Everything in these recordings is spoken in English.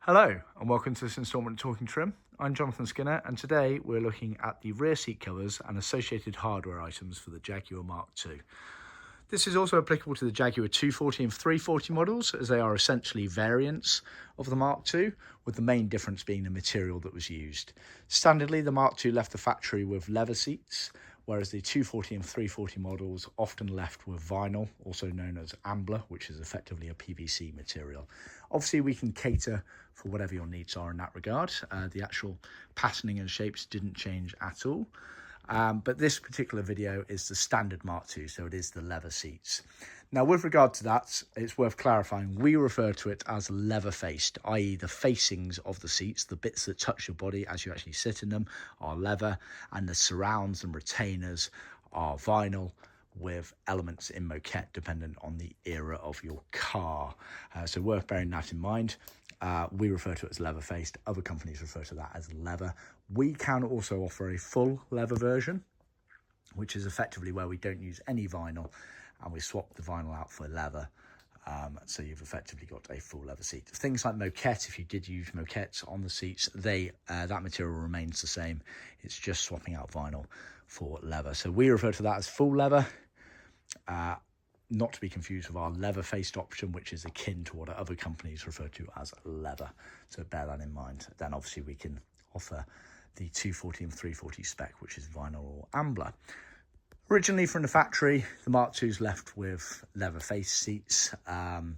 Hello and welcome to this instalment of Talkin Trim. I'm Jonathon Skinner and today we're looking at the rear seat covers and associated hardware items for the Jaguar MK2. This is also applicable to the Jaguar 240 and 340 models, as they are essentially variants of the MK2, with the main difference being the material that was used. Standardly, the MK2 left the factory with leather seats, whereas the 240 and 340 models often left with vinyl, also known as Ambla, which is effectively a PVC material. Obviously, we can cater for whatever your needs are in that regard. The actual patterning and shapes didn't change at all. But this particular video is the standard MK2, so it is the leather seats. Now, with regard to that, it's worth clarifying, we refer to it as leather-faced, i.e. the facings of the seats, the bits that touch your body as you actually sit in them, are leather, and the surrounds and retainers are vinyl, with elements in moquette dependent on the era of your car. So worth bearing that in mind. We refer to it as leather-faced. Other companies refer to that as leather. We can also offer a full leather version, which is effectively where we don't use any vinyl and we swap the vinyl out for leather. So you've effectively got a full leather seat. Things like moquette, if you did use moquettes on the seats, that material remains the same. It's just swapping out vinyl for leather. So we refer to that as full leather. Not to be confused with our leather-faced option, which is akin to what other companies refer to as leather. So bear that in mind. Then obviously we can offer the 240 and 340 spec, which is vinyl or Ambla. Originally from the factory, the MK2's left with leather-faced seats, and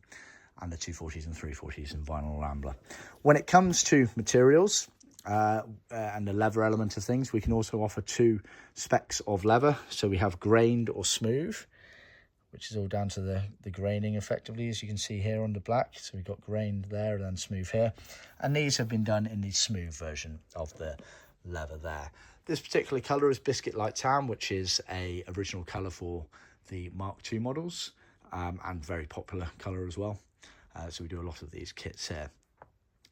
the 240s and 340s in vinyl or Ambla. When it comes to materials and the leather element of things, we can also offer two specs of leather. So we have grained or smooth, which is all down to the graining effectively, as you can see here on the black. So we've got grained there and then smooth here. And these have been done in the smooth version of the leather there. This particular colour is Biscuit Light Tan, which is a original colour for the MK2 models, and very popular colour as well. So we do a lot of these kits here.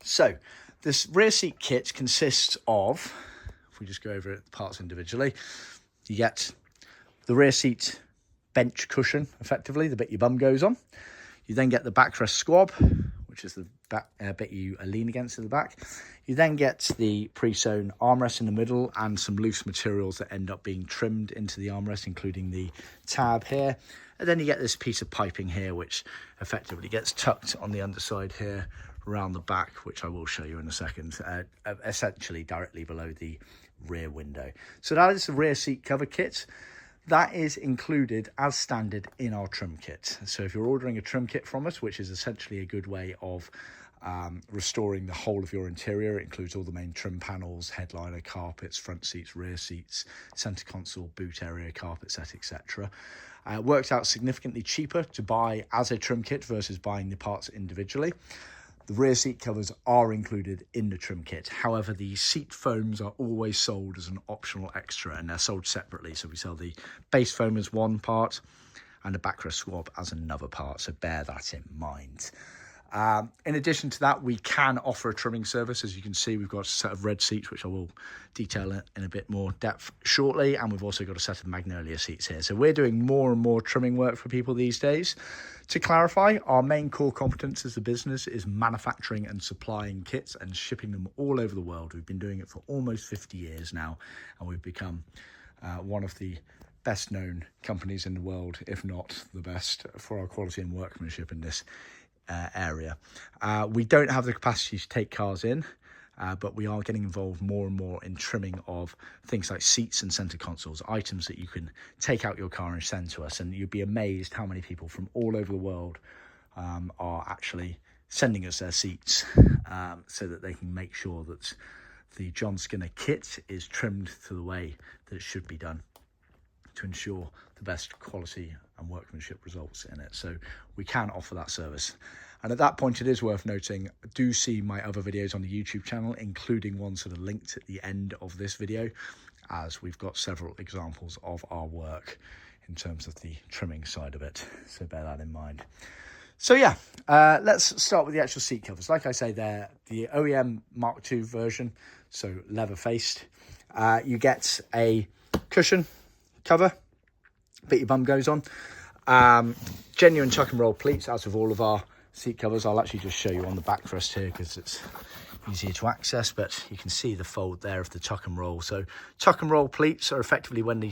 So this rear seat kit consists of, if we just go over the parts individually, you get the rear seat bench cushion, effectively, the bit your bum goes on. You then get the backrest squab, which is the back, bit you lean against at the back. You then get the pre-sewn armrest in the middle and some loose materials that end up being trimmed into the armrest, including the tab here. And then you get this piece of piping here, which effectively gets tucked on the underside here around the back, which I will show you in a second, essentially directly below the rear window. So that is the rear seat cover kit. That is included as standard in our trim kit. So if you're ordering a trim kit from us, which is essentially a good way of restoring the whole of your interior, it includes all the main trim panels, headliner, carpets, front seats, rear seats, center console, boot area, carpet set, etc. It works out significantly cheaper to buy as a trim kit versus buying the parts individually. The rear seat covers are included in the trim kit. However, the seat foams are always sold as an optional extra and they're sold separately. So we sell the base foam as one part and the backrest squab as another part. So bear that in mind. In addition to that, we can offer a trimming service. As you can see, we've got a set of red seats, which I will detail in a bit more depth shortly. And we've also got a set of magnolia seats here. So we're doing more and more trimming work for people these days. To clarify, our main core competence as a business is manufacturing and supplying kits and shipping them all over the world. We've been doing it for almost 50 years now, and we've become one of the best known companies in the world, if not the best, for our quality and workmanship in this area. We don't have the capacity to take cars in, but we are getting involved more and more in trimming of things like seats and center consoles, items that you can take out your car and send to us. And you'd be amazed how many people from all over the world are actually sending us their seats so that they can make sure that the John Skinner kit is trimmed to the way that it should be done to ensure the best quality and workmanship results in it. So we can offer that service. And at that point, it is worth noting, do see my other videos on the YouTube channel, including ones that are linked at the end of this video, as we've got several examples of our work in terms of the trimming side of it. So bear that in mind. So yeah, let's start with the actual seat covers. Like I say, they're the OEM MK2 version, so leather-faced. You get a cushion cover, bit your bum goes on. Genuine tuck and roll pleats, as with all of our seat covers. I'll actually just show you on the backrest here because it's easier to access, but you can see the fold there of the tuck and roll. So tuck and roll pleats are effectively when the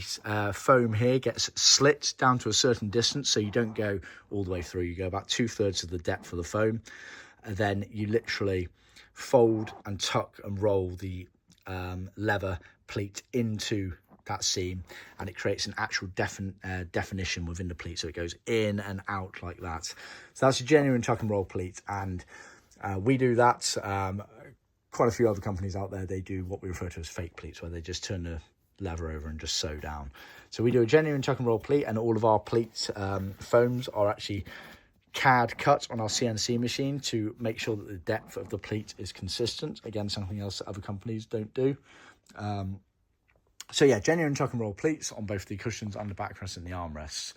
foam here gets slit down to a certain distance, so you don't go all the way through. You go about 2/3 of the depth of the foam, and then you literally fold and tuck and roll the leather pleat into that seam, and it creates an actual definition within the pleat, so it goes in and out like that. So that's a genuine tuck and roll pleat, and we do that. Quite a few other companies out there, they do what we refer to as fake pleats, where they just turn the leather over and just sew down. So we do a genuine tuck and roll pleat, and all of our pleats foams are actually CAD cut on our CNC machine to make sure that the depth of the pleat is consistent. Again, something else that other companies don't do. So yeah, genuine tuck and roll pleats on both the cushions and the backrest and the armrests.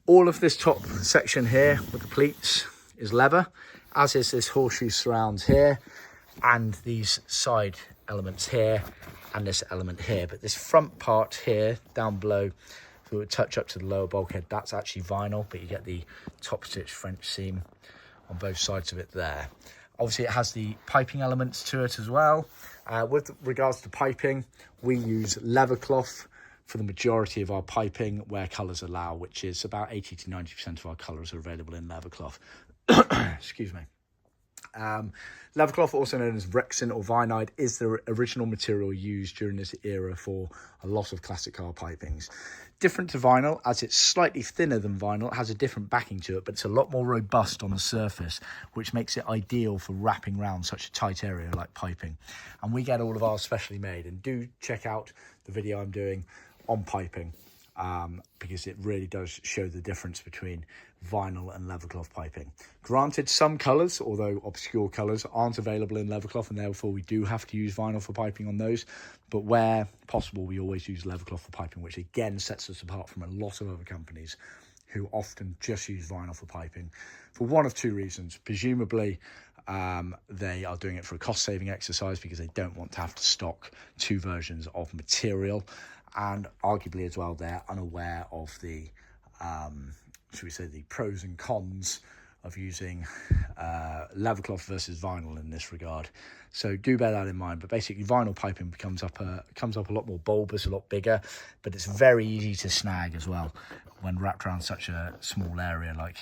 All of this top section here with the pleats is leather, as is this horseshoe surrounds here, and these side elements here, and this element here. But this front part here, down below, if we would touch up to the lower bulkhead, that's actually vinyl, but you get the top stitch French seam on both sides of it there. Obviously, it has the piping elements to it as well. With regards to piping, we use leather cloth for the majority of our piping where colours allow, which is about 80 to 90% of our colours are available in leather cloth. Excuse me. Leather cloth, also known as Rexin or Vinide, is the original material used during this era for a lot of classic car pipings. Different to vinyl, as it's slightly thinner than vinyl, it has a different backing to it, but it's a lot more robust on the surface, which makes it ideal for wrapping around such a tight area like piping. And we get all of ours specially made, and do check out the video I'm doing on piping, because it really does show the difference between vinyl and leather cloth piping. Granted, some colours, although obscure colours, aren't available in leather cloth, and therefore we do have to use vinyl for piping on those, but where possible we always use leather cloth for piping, which again sets us apart from a lot of other companies who often just use vinyl for piping for one of two reasons. Presumably they are doing it for a cost-saving exercise because they don't want to have to stock two versions of material, and arguably as well they're unaware of the should we say the pros and cons of using leather cloth versus vinyl in this regard. So do bear that in mind. But basically vinyl piping comes up a lot more bulbous, a lot bigger, but it's very easy to snag as well when wrapped around such a small area like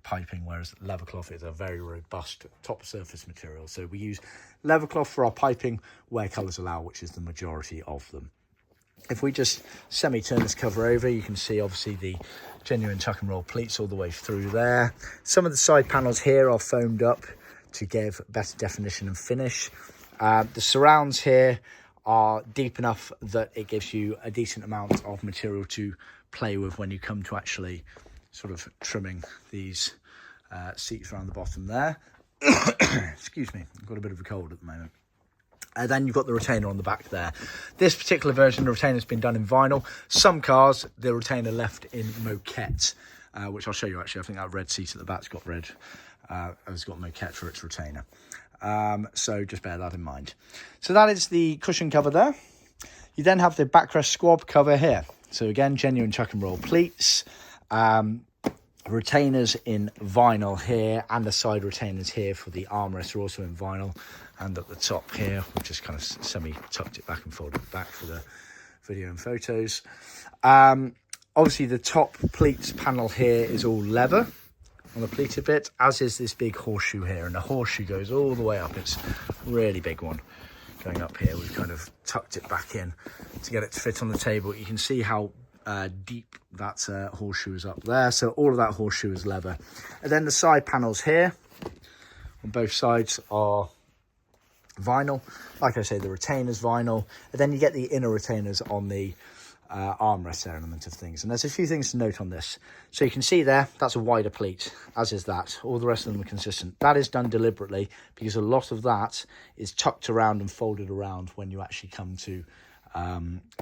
piping, whereas leather cloth is a very robust top surface material. So we use leather cloth for our piping where colours allow, which is the majority of them. If we just semi-turn this cover over, you can see obviously the genuine tuck and roll pleats all the way through there. Some of the side panels here are foamed up to give better definition and finish. The surrounds here are deep enough that it gives you a decent amount of material to play with when you come to actually sort of trimming these seats around the bottom there. Excuse me, I've got a bit of a cold at the moment. Then you've got the retainer on the back there. This particular version, the retainer's been done in vinyl. Some cars, the retainer left in moquette, which I'll show you actually. I think that red seat at the back's got red, has got moquette for its retainer. So just bear that in mind. So that is the cushion cover there. You then have the backrest squab cover here. So again, genuine chuck and roll pleats. Retainers in vinyl here, and the side retainers here for the armrest are also in vinyl. And at the top here, we've just kind of semi-tucked it back and folded it back for the video and photos. Obviously, the top pleats panel here is all leather on the pleated bit, as is this big horseshoe here. And the horseshoe goes all the way up. It's a really big one going up here. We've kind of tucked it back in to get it to fit on the table. You can see how deep that horseshoe is up there. So all of that horseshoe is leather. And then the side panels here on both sides are vinyl. Like I say, the retainer's vinyl, and then you get the inner retainers on the armrest element of things. And there's a few things to note on this. So you can see there, that's a wider pleat, as is that. All the rest of them are consistent. That is done deliberately because a lot of that is tucked around and folded around when you actually come to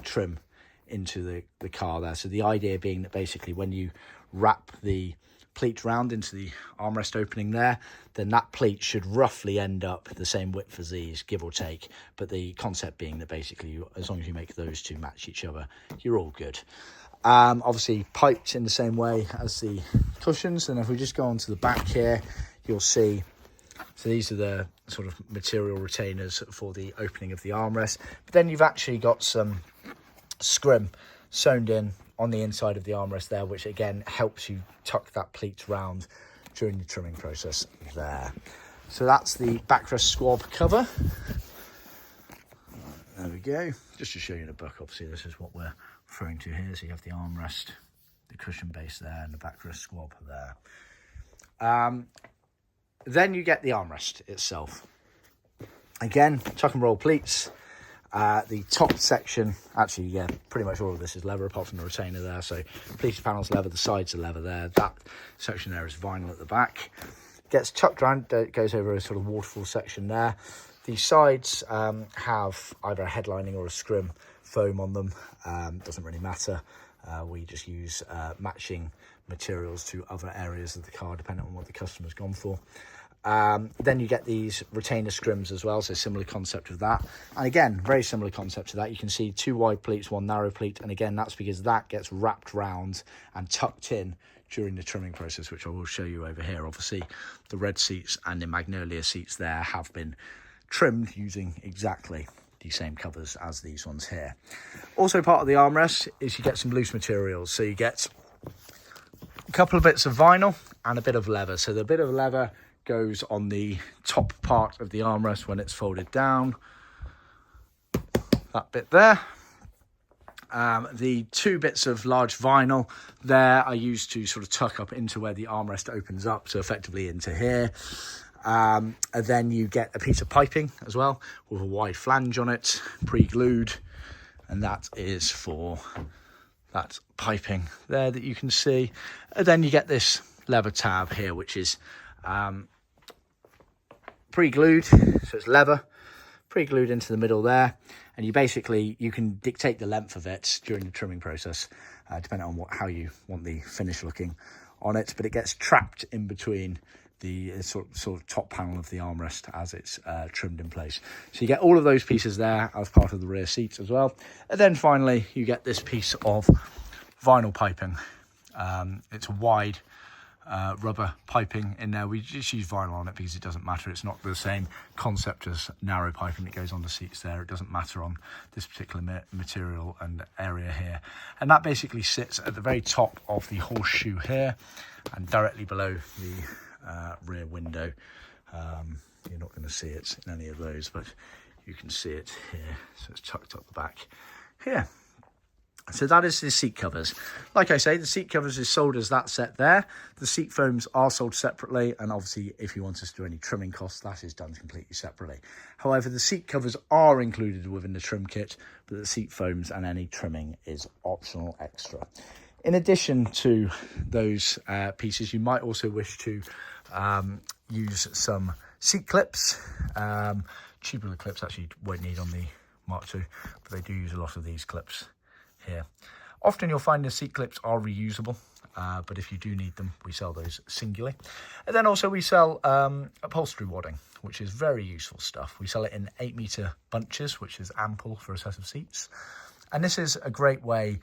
trim into the car there. So the idea being that basically when you wrap the pleat round into the armrest opening there, then that pleat should roughly end up the same width as these, give or take. But the concept being that basically as long as you make those two match each other, you're all good. Obviously piped in the same way as the cushions. And if we just go on to the back here, you'll see, so these are the sort of material retainers for the opening of the armrest. But then you've actually got some scrim sewn in on the inside of the armrest there, which again helps you tuck that pleat round during the trimming process there. So that's the backrest squab cover. There we go. Just to show you in the book, obviously this is what we're referring to here. So you have the armrest, the cushion base there, and the backrest squab there. Then you get the armrest itself. Again, tuck and roll pleats. The top section, actually, yeah, pretty much all of this is leather apart from the retainer there. So pleated panels leather, the sides are leather there. That section there is vinyl at the back. Gets tucked around, goes over a sort of waterfall section there. The sides have either a headlining or a scrim foam on them. Doesn't really matter. We just use matching materials to other areas of the car depending on what the customer's gone for. Then you get these retainer scrims as well, so similar concept of that. And again, very similar concept to that. You can see 2 wide pleats, 1 narrow pleat, and again, that's because that gets wrapped round and tucked in during the trimming process, which I will show you over here. Obviously, the red seats and the magnolia seats there have been trimmed using exactly the same covers as these ones here. Also part of the armrest is you get some loose materials. So you get a couple of bits of vinyl and a bit of leather. So the bit of leather goes on the top part of the armrest when it's folded down. That bit there. The 2 bits of large vinyl there are used to sort of tuck up into where the armrest opens up, so effectively into here. And then you get a piece of piping as well with a wide flange on it, pre-glued, and that is for that piping there that you can see. And then you get this leather tab here, which is pre-glued, so it's leather pre-glued into the middle there, and you can dictate the length of it during the trimming process depending on how you want the finish looking on it, but it gets trapped in between the sort of top panel of the armrest as it's trimmed in place. So you get all of those pieces there as part of the rear seats as well. And then finally you get this piece of vinyl piping. It's a wide rubber piping in there. We just use vinyl on it because it doesn't matter. It's not the same concept as narrow piping that goes on the seats there. It doesn't matter on this particular material and area here. And that basically sits at the very top of the horseshoe here and directly below the rear window. You're not going to see it in any of those, but you can see it here. So it's tucked up the back here. So that is the seat covers. Like I say, the seat covers is sold as that set there. The seat foams are sold separately, and obviously if you want us to do any trimming costs, that is done completely separately. However, the seat covers are included within the trim kit, but the seat foams and any trimming is optional extra. In addition to those pieces, you might also wish to use some seat clips. Tubular clips actually won't need on the Mark II, but they do use a lot of these clips here. Often you'll find the seat clips are reusable, but if you do need them, we sell those singly. And then also we sell upholstery wadding, which is very useful stuff. We sell it in 8-meter bunches, which is ample for a set of seats. And this is a great way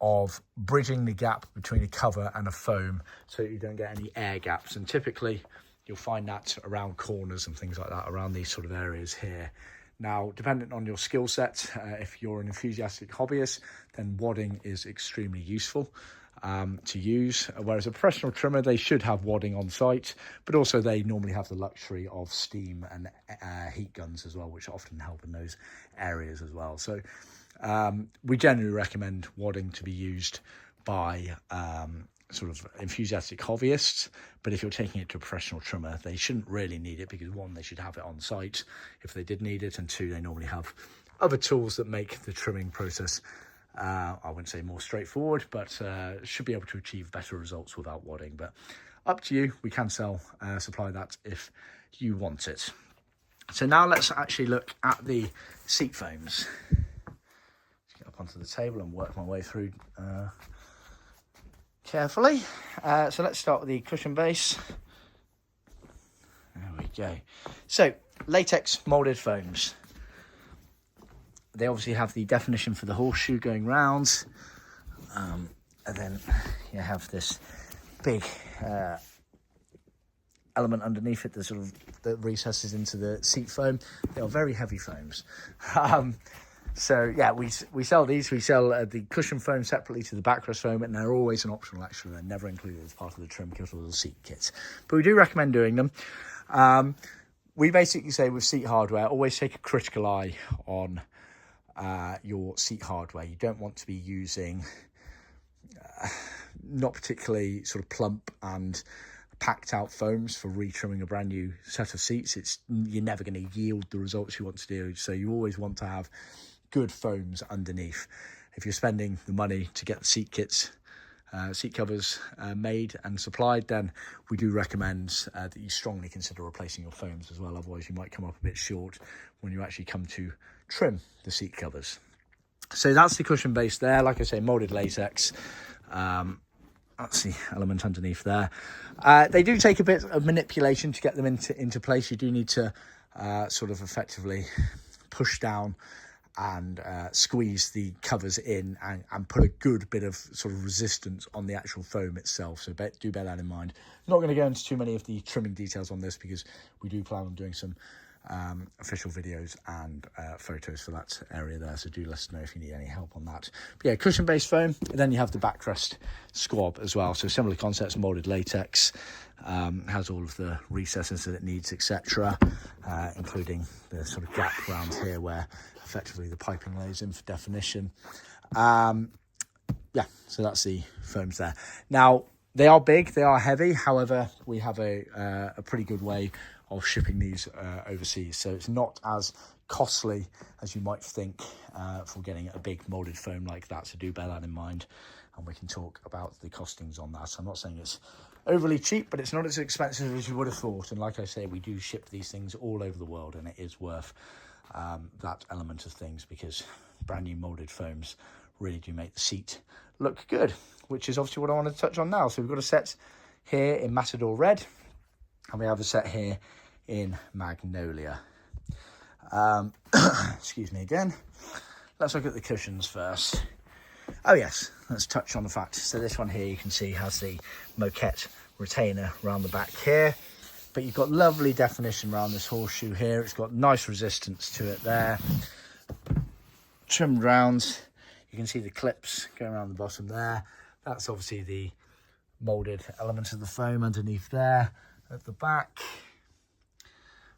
of bridging the gap between a cover and a foam so that you don't get any air gaps. And typically you'll find that around corners and things like that, around these sort of areas here. Now, dependent on your skill set, if you're an enthusiastic hobbyist, then wadding is extremely useful to use. Whereas a professional trimmer, they should have wadding on site, but also they normally have the luxury of steam and heat guns as well, which often help in those areas as well. So we generally recommend wadding to be used by sort of enthusiastic hobbyists, but if you're taking it to a professional trimmer, they shouldn't really need it because 1, they should have it on site if they did need it, and 2, they normally have other tools that make the trimming process, I wouldn't say more straightforward, but should be able to achieve better results without wadding. But up to you, we can supply that if you want it. So now let's actually look at the seat foams. Let's get up onto the table and work my way through carefully. So let's start with the cushion base. There we go. So latex molded foams. They obviously have the definition for the horseshoe going round. And then you have this big element underneath it that recesses into the seat foam. They are very heavy foams. So yeah, we sell these. We sell the cushion foam separately to the backrest foam, and they're always an optional extra. They're never included as part of the trim kit or the seat kit. But we do recommend doing them. We basically say with seat hardware, always take a critical eye on your seat hardware. You don't want to be using not particularly sort of plump and packed out foams for retrimming a brand new set of seats. You're never going to yield the results you want to do. So you always want to have good foams underneath. If you're spending the money to get the seat kits, seat covers made and supplied, then we do recommend that you strongly consider replacing your foams as well. Otherwise you might come up a bit short when you actually come to trim the seat covers. So that's the cushion base there. Like I say, molded latex. That's the element underneath there. They do take a bit of manipulation to get them into place. You do need to sort of effectively push down and squeeze the covers in and put a good bit of sort of resistance on the actual foam itself. So do bear that in mind. I'm not going to go into too many of the trimming details on this because we do plan on doing some official videos and photos for that area there, so do let us know if you need any help on that. But yeah, cushion based foam, and then you have the backrest squab as well. So similar concepts, molded latex, has all of the recesses that it needs, etc., including the sort of gap around here where effectively the piping lays in for definition. Yeah, so that's the foams there. Now they are big, they are heavy, however we have a pretty good way of shipping these overseas, so it's not as costly as you might think for getting a big molded foam like that. So do bear that in mind, and we can talk about the costings on that. So I'm not saying it's overly cheap, but it's not as expensive as you would have thought. And like I say, we do ship these things all over the world, and it is worth that element of things, because brand new molded foams really do make the seat look good, which is obviously what I want to touch on now. So we've got a set here in Matador Red, and we have a set here in Magnolia. Excuse me again. Let's look at the cushions first. Oh yes, let's touch on the fact. So this one here you can see has the moquette retainer around the back here, but you've got lovely definition around this horseshoe here. It's got nice resistance to it there. Trimmed round. You can see the clips going around the bottom there. That's obviously the molded element of the foam underneath there at the back.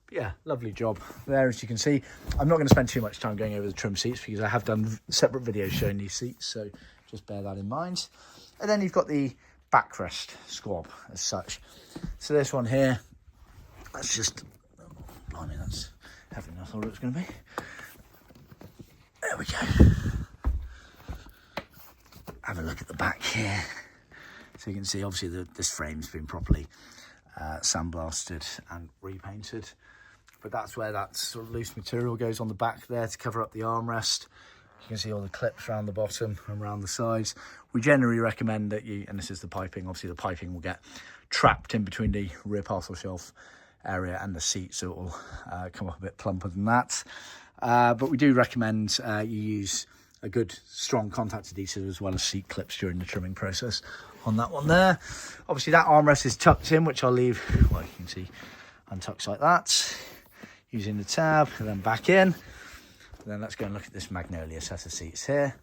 But yeah, lovely job there, as you can see. I'm not going to spend too much time going over the trim seats because I have done separate videos showing these seats, so just bear that in mind. And then you've got the backrest squab as such. So this one here, that's just, oh, blimey, that's heavier than I thought it was going to be. There we go. Have a look at the back here. So you can see obviously this frame's been properly sandblasted and repainted, but that's where that sort of loose material goes on the back there to cover up the armrest. You can see all the clips around the bottom and around the sides. We generally recommend that you, and this is the piping, obviously the piping will get trapped in between the rear parcel shelf area and the seat, so it will come up a bit plumper than that. But we do recommend you use a good strong contact adhesive as well as seat clips during the trimming process on that one there. Obviously that armrest is tucked in, which I'll leave, well, you can see untucks like that using the tab, and then back in. And then let's go and look at this Magnolia set of seats here,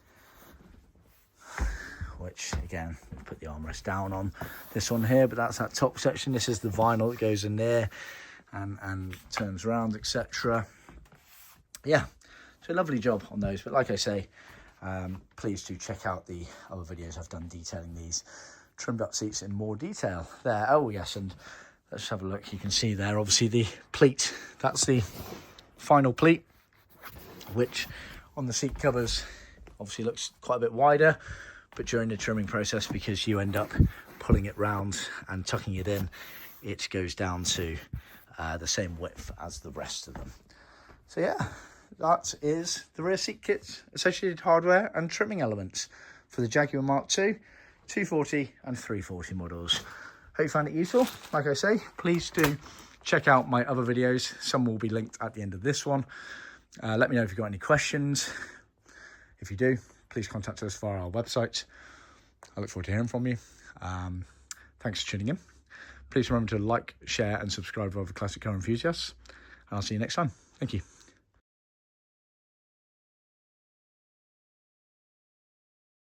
which again we'll put the armrest down on this one here, but that's that top section. This is the vinyl that goes in there and turns around, etc. Yeah, so lovely job on those. But like I say, please do check out the other videos I've done detailing these trimmed up seats in more detail there. Oh yes, and let's have a look. You can see there obviously the pleat. That's the final pleat, which on the seat covers obviously looks quite a bit wider, but during the trimming process, because you end up pulling it round and tucking it in, it goes down to the same width as the rest of them. So yeah, that is the rear seat kits, associated hardware and trimming elements for the Jaguar Mark II, 240 and 340 models. Hope you found it useful. Like I say, please do check out my other videos. Some will be linked at the end of this one. Let me know if you've got any questions. If you do, please contact us via our website I look forward to hearing from you. Thanks for tuning in. Please remember to like, share and subscribe for other classic car enthusiasts. And I'll see you next time. Thank you.